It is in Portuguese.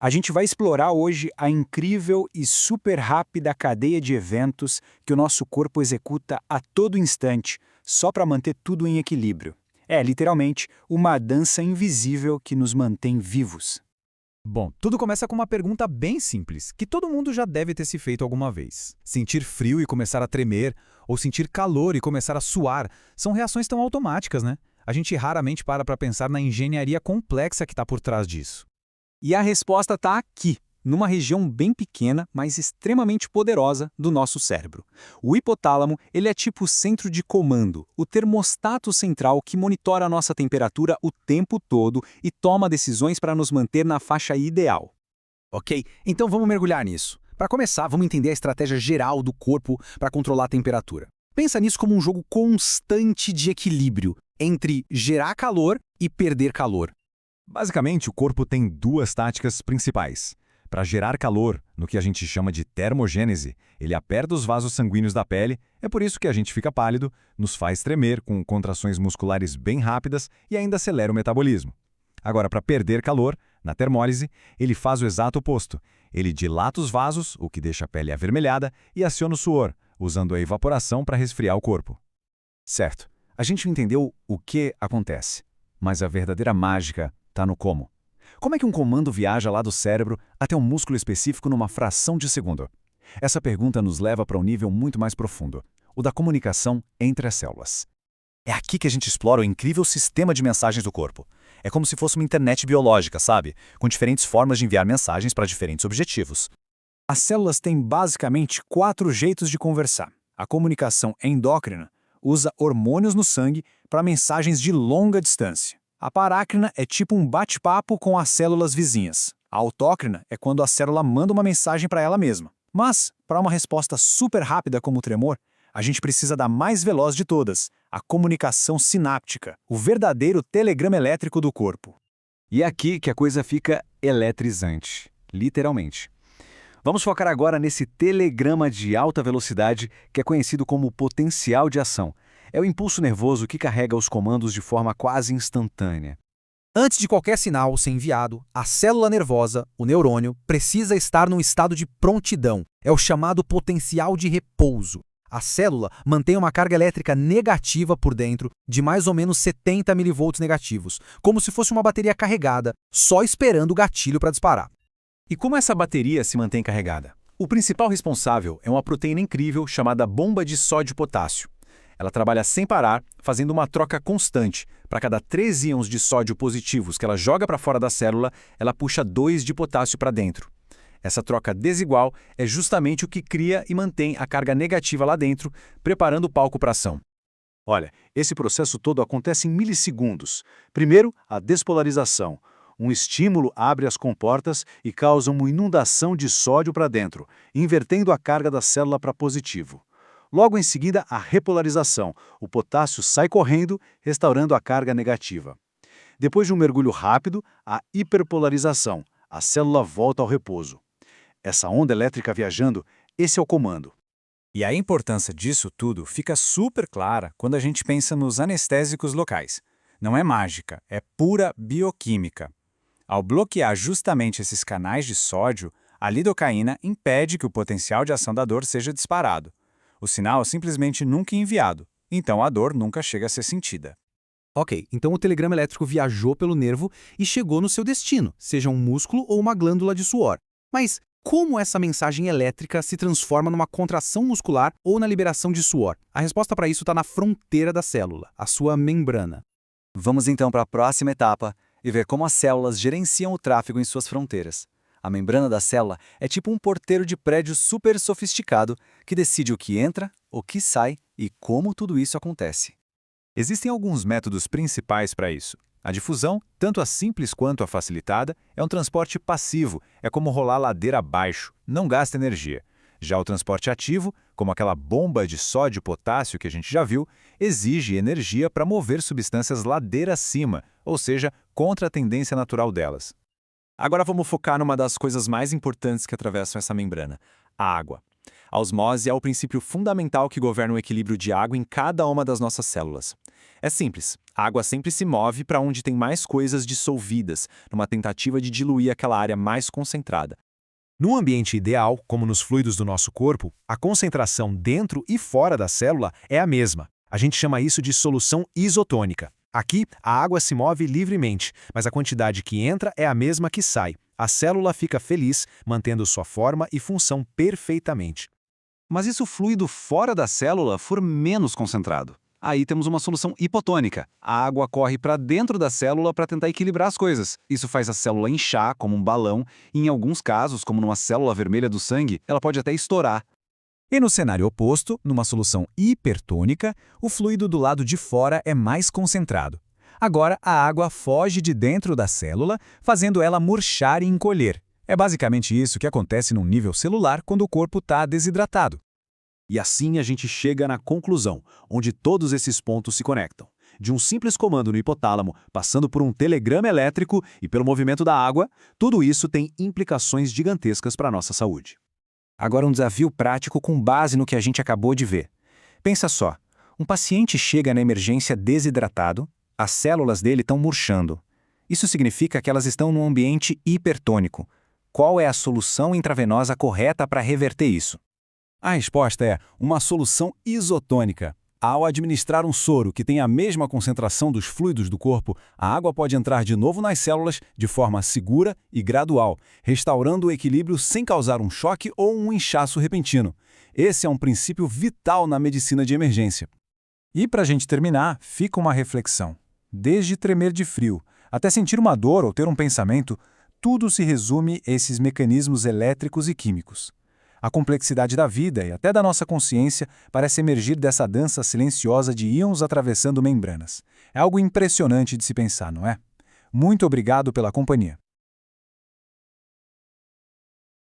A gente vai explorar hoje a incrível e super rápida cadeia de eventos que o nosso corpo executa a todo instante, só para manter tudo em equilíbrio. É, literalmente, uma dança invisível que nos mantém vivos. Bom, tudo começa com uma pergunta bem simples, que todo mundo já deve ter se feito alguma vez. Sentir frio e começar a tremer, ou sentir calor e começar a suar, são reações tão automáticas, né? A gente raramente para pensar na engenharia complexa que está por trás disso. E a resposta está aqui, numa região bem pequena, mas extremamente poderosa do nosso cérebro. O hipotálamo, ele é tipo o centro de comando, o termostato central que monitora a nossa temperatura o tempo todo e toma decisões para nos manter na faixa ideal. Ok? Então vamos mergulhar nisso. Para começar, vamos entender a estratégia geral do corpo para controlar a temperatura. Pensa nisso como um jogo constante de equilíbrio entre gerar calor e perder calor. Basicamente, o corpo tem duas táticas principais. Para gerar calor, no que a gente chama de termogênese, ele aperta os vasos sanguíneos da pele, é por isso que a gente fica pálido, nos faz tremer com contrações musculares bem rápidas e ainda acelera o metabolismo. Agora, para perder calor, na termólise, ele faz o exato oposto. Ele dilata os vasos, o que deixa a pele avermelhada, e aciona o suor, usando a evaporação para resfriar o corpo. Certo, a gente entendeu o que acontece, mas a verdadeira mágica está no como. Como é que um comando viaja lá do cérebro até um músculo específico numa fração de segundo? Essa pergunta nos leva para um nível muito mais profundo, o da comunicação entre as células. É aqui que a gente explora o incrível sistema de mensagens do corpo. É como se fosse uma internet biológica, sabe? Com diferentes formas de enviar mensagens para diferentes objetivos. As células têm basicamente 4 jeitos de conversar. A comunicação endócrina usa hormônios no sangue para mensagens de longa distância. A parácrina é tipo um bate-papo com as células vizinhas. A autócrina é quando a célula manda uma mensagem para ela mesma. Mas, para uma resposta super rápida como o tremor, a gente precisa da mais veloz de todas, a comunicação sináptica, o verdadeiro telegrama elétrico do corpo. E é aqui que a coisa fica eletrizante, literalmente. Vamos focar agora nesse telegrama de alta velocidade que é conhecido como potencial de ação. É o impulso nervoso que carrega os comandos de forma quase instantânea. Antes de qualquer sinal ser enviado, a célula nervosa, o neurônio, precisa estar num estado de prontidão. É o chamado potencial de repouso. A célula mantém uma carga elétrica negativa por dentro de mais ou menos 70 milivolts negativos, como se fosse uma bateria carregada, só esperando o gatilho para disparar. E como essa bateria se mantém carregada? O principal responsável é uma proteína incrível chamada bomba de sódio-potássio. Ela trabalha sem parar, fazendo uma troca constante. Para cada 3 íons de sódio positivos que ela joga para fora da célula, ela puxa 2 de potássio para dentro. Essa troca desigual é justamente o que cria e mantém a carga negativa lá dentro, preparando o palco para ação. Olha, esse processo todo acontece em milissegundos. Primeiro, a despolarização. Um estímulo abre as comportas e causa uma inundação de sódio para dentro, invertendo a carga da célula para positivo. Logo em seguida, a repolarização. O potássio sai correndo, restaurando a carga negativa. Depois de um mergulho rápido, a hiperpolarização. A célula volta ao repouso. Essa onda elétrica viajando, esse é o comando. E a importância disso tudo fica super clara quando a gente pensa nos anestésicos locais. Não é mágica, é pura bioquímica. Ao bloquear justamente esses canais de sódio, a lidocaína impede que o potencial de ação da dor seja disparado. O sinal é simplesmente nunca enviado, então a dor nunca chega a ser sentida. Ok, então o telegrama elétrico viajou pelo nervo e chegou no seu destino, seja um músculo ou uma glândula de suor. Mas como essa mensagem elétrica se transforma numa contração muscular ou na liberação de suor? A resposta para isso está na fronteira da célula, a sua membrana. Vamos então para a próxima etapa e ver como as células gerenciam o tráfego em suas fronteiras. A membrana da célula é tipo um porteiro de prédio super sofisticado que decide o que entra, o que sai e como tudo isso acontece. Existem alguns métodos principais para isso. A difusão, tanto a simples quanto a facilitada, é um transporte passivo, é como rolar ladeira abaixo, não gasta energia. Já o transporte ativo, como aquela bomba de sódio e potássio que a gente já viu, exige energia para mover substâncias ladeira acima, ou seja, contra a tendência natural delas. Agora vamos focar numa das coisas mais importantes que atravessam essa membrana, a água. A osmose é o princípio fundamental que governa o equilíbrio de água em cada uma das nossas células. É simples, a água sempre se move para onde tem mais coisas dissolvidas, numa tentativa de diluir aquela área mais concentrada. Num ambiente ideal, como nos fluidos do nosso corpo, a concentração dentro e fora da célula é a mesma. A gente chama isso de solução isotônica. Aqui, a água se move livremente, mas a quantidade que entra é a mesma que sai. A célula fica feliz, mantendo sua forma e função perfeitamente. Mas e se o fluido fora da célula for menos concentrado? Aí temos uma solução hipotônica. A água corre para dentro da célula para tentar equilibrar as coisas. Isso faz a célula inchar como um balão e, em alguns casos, como numa célula vermelha do sangue, ela pode até estourar. E no cenário oposto, numa solução hipertônica, o fluido do lado de fora é mais concentrado. Agora, a água foge de dentro da célula, fazendo ela murchar e encolher. É basicamente isso que acontece num nível celular quando o corpo está desidratado. E assim a gente chega na conclusão, onde todos esses pontos se conectam. De um simples comando no hipotálamo, passando por um telegrama elétrico e pelo movimento da água, tudo isso tem implicações gigantescas para a nossa saúde. Agora um desafio prático com base no que a gente acabou de ver. Pensa só, um paciente chega na emergência desidratado, as células dele estão murchando. Isso significa que elas estão num ambiente hipertônico. Qual é a solução intravenosa correta para reverter isso? A resposta é uma solução isotônica. Ao administrar um soro que tem a mesma concentração dos fluidos do corpo, a água pode entrar de novo nas células de forma segura e gradual, restaurando o equilíbrio sem causar um choque ou um inchaço repentino. Esse é um princípio vital na medicina de emergência. E para a gente terminar, fica uma reflexão. Desde tremer de frio, até sentir uma dor ou ter um pensamento, tudo se resume a esses mecanismos elétricos e químicos. A complexidade da vida e até da nossa consciência parece emergir dessa dança silenciosa de íons atravessando membranas. É algo impressionante de se pensar, não é? Muito obrigado pela companhia.